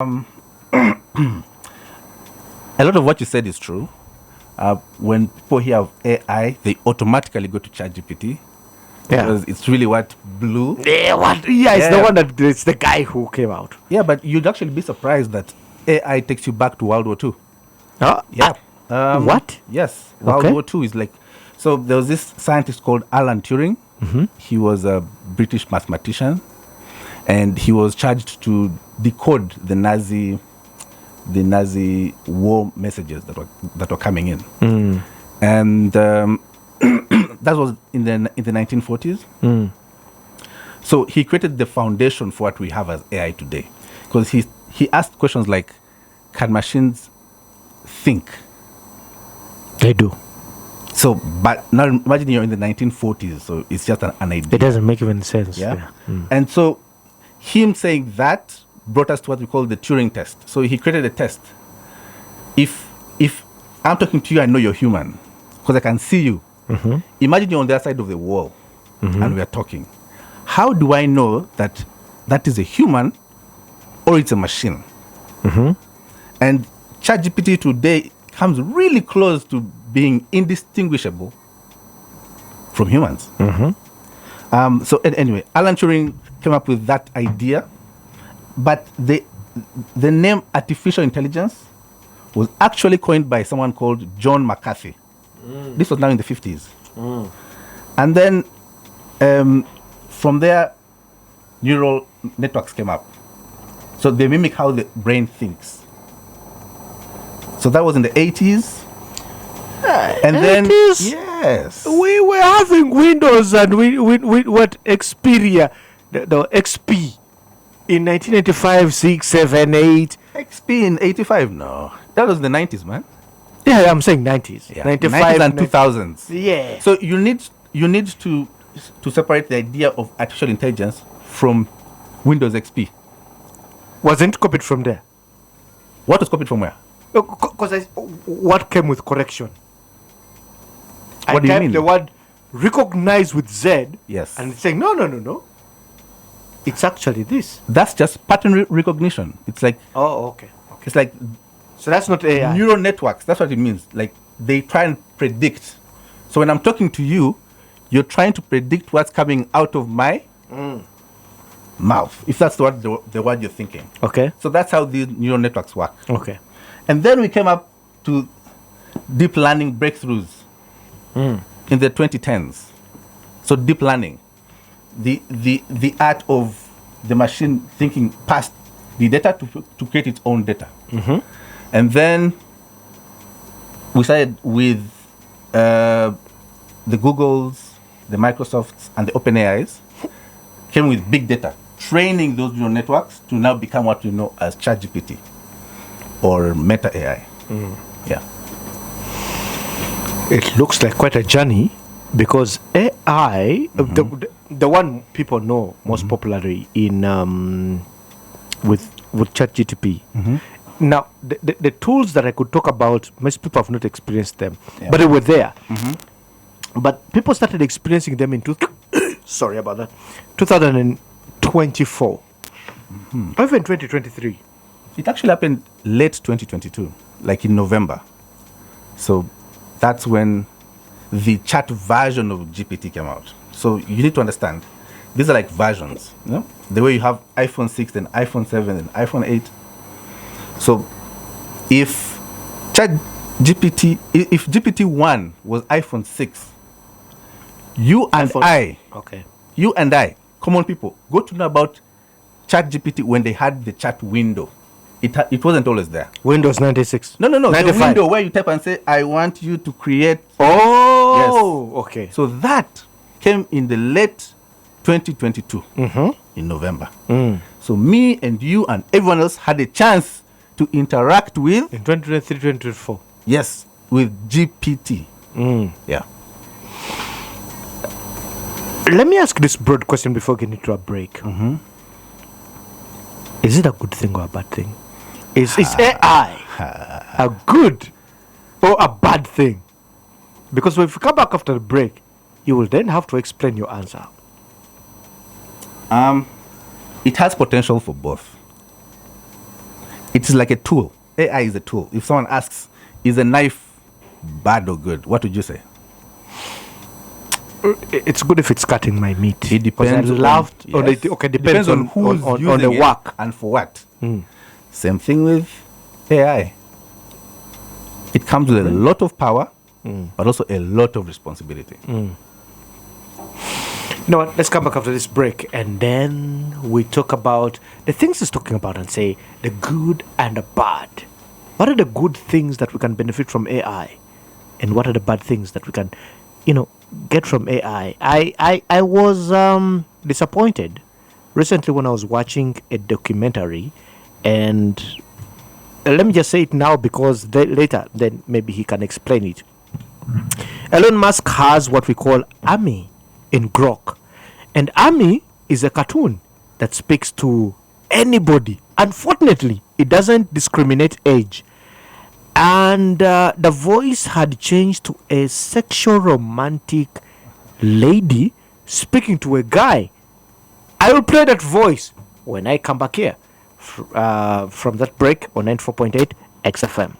Um, a lot of what you said is true. When people hear of AI, they automatically go to ChatGPT because it's really what blew. Yeah, what? Yeah, it's the one that it's the guy who came out. Yeah, but you'd actually be surprised that AI takes you back to World War II. Yeah. What? Yes, World War II is like. So there was this scientist called Alan Turing. Mm-hmm. He was a British mathematician, and he was charged to decode the Nazi war messages that were coming in. And that was in the 1940s. So he created the foundation for what we have as AI today, because he asked questions like, can machines think? They do. So, but now imagine you're in the 1940s, so it's just an idea. It doesn't make even sense. Yeah. And so him saying that brought us to what we call the Turing test. So he created a test. If I'm talking to you, I know you're human because I can see you. Mm-hmm. Imagine you're on the other side of the wall and we are talking. How do I know that is a human or it's a machine? Mm-hmm. And ChatGPT today comes really close to being indistinguishable from humans. Mm-hmm. So anyway, Alan Turing came up with that idea, but the name artificial intelligence was actually coined by someone called John McCarthy. This was now in the 50s. And then from there, neural networks came up. So they mimic how the brain thinks. So that was in the 80s. And 80s? then, yes. We were having Windows and we what Xperia, the XP in 1985, 6, 7, 8. XP in 85? No. That was the 90s, man. Yeah, I'm saying 90s. Yeah. 95 90s and 2000s. Yeah. So you need to separate the idea of artificial intelligence from Windows XP. Wasn't copied from there. What was copied from where? Because what came with correction? What do you typed mean? the word recognize with Z. Yes. And it's saying, no. It's actually this. That's just pattern recognition. It's like, Oh, okay. it's like So that's not AI. neural networks. That's what it means. Like they try and predict. So when I'm talking to you, you're trying to predict what's coming out of my mouth, if that's the word you're thinking. Okay. So that's how these neural networks work. Okay. And then we came up to deep learning breakthroughs in the 2010s. So deep learning, the art of the machine thinking past the data to create its own data. And then we started with the Googles, the Microsofts, and the OpenAIs, came with big data, training those neural networks to now become what we know as ChatGPT or Meta AI. Yeah. It looks like quite a journey because AI, the one people know most popularly in with ChatGPT. Now, the tools that I could talk about, most people have not experienced them, but they were there. But people started experiencing them in sorry about that, 2024, or even 2023. It actually happened late 2022, like in November. So that's when the chat version of GPT came out. So you need to understand, these are like versions, you know? The way you have iPhone 6, then iPhone 7, and iPhone 8. So if GPT-1 was iPhone 6, you and I, common people, go to know about ChatGPT when they had the chat window. It wasn't always there. Windows 96. No. 95. The window where you type and say, I want you to create. Oh, yes. Okay. So that came in the late 2022 in November. So me and you and everyone else had a chance to interact with. In 2023, 2024. Yes, with GPT. Yeah. Let me ask this broad question before getting into a break. Is it a good thing or a bad thing? Is AI a good or a bad thing? Because if you come back after the break, you will then have to explain your answer. It has potential for both. It is like a tool. AI is a tool. If someone asks, is a knife bad or good? What would you say? It's good if it's cutting my meat. It depends. Depends on who's on using the it work. and for what. Same thing with AI. It comes with a lot of power, but also a lot of responsibility. You know what? Let's come back after this break, and then we talk about the things he's talking about and say the good and the bad. What are the good things that we can benefit from AI, and what are the bad things that we can, get from AI? I was disappointed recently when I was watching a documentary, and let me just say it now because later then maybe he can explain it. Elon Musk has what we call Ami in Grok, and Ami is a cartoon that speaks to anybody. Unfortunately, it doesn't discriminate age, and the voice had changed to a sexual romantic lady speaking to a guy. I will play that voice when I come back here from that break on 94.8 XFM.